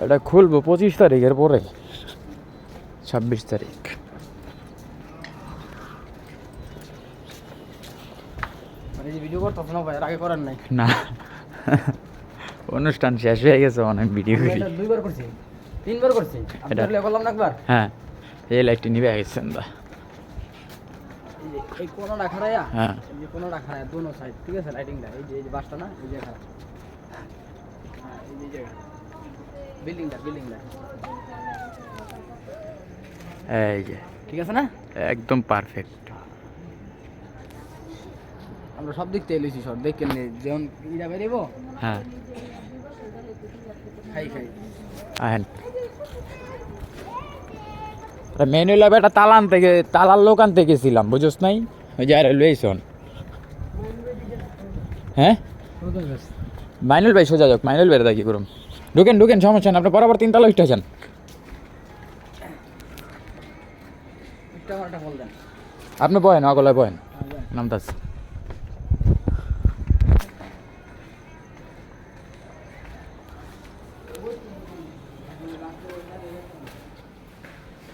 এটা খুলবো 25 তারিখের পরে, 26 তারিখ। ভিডিও করতেছ না ভাই, আগে করার নাই না, অনুষ্ঠান শেষ হয়ে গেছে, অনেক ভিডিও করি। 2বার করছি, 3বার করছি, আপনাদের করলাম না একবার। হ্যাঁ, এই লাইটটি নিবে গেছেন দা। এই কোনটা খাড়ায়া, হ্যাঁ, এই যে কোনটা খাড়ায়া দোনো সাইড, ঠিক আছে লাইটিংটা, এই যে বাসটা না, এই যে খাড়া, হ্যাঁ এই যে জায়গা, বিল্ডিংটা এই যে ঠিক আছে না, একদম পারফেক্ট। আমরা সব দিক থেকে লইছি, সব দেখে নে, যেমন ইরা বেরিয়েবো। হ্যাঁ, খাই আহেন মেনুলা বেটা তালান থেকে, তালার লোক আনতে গেছিলাম, বুঝছ নাই? ওই যে আর লইছন। হ্যাঁ, মাইনুল ভাই সোজা যাক, মাইনুল ভাই দা কি করুম। ঢুকেন সমস্যা না, আপনি বরাবর 3 তালা উঠে যান। আপনি বহেন, অগলায় বহেন, নামতাস।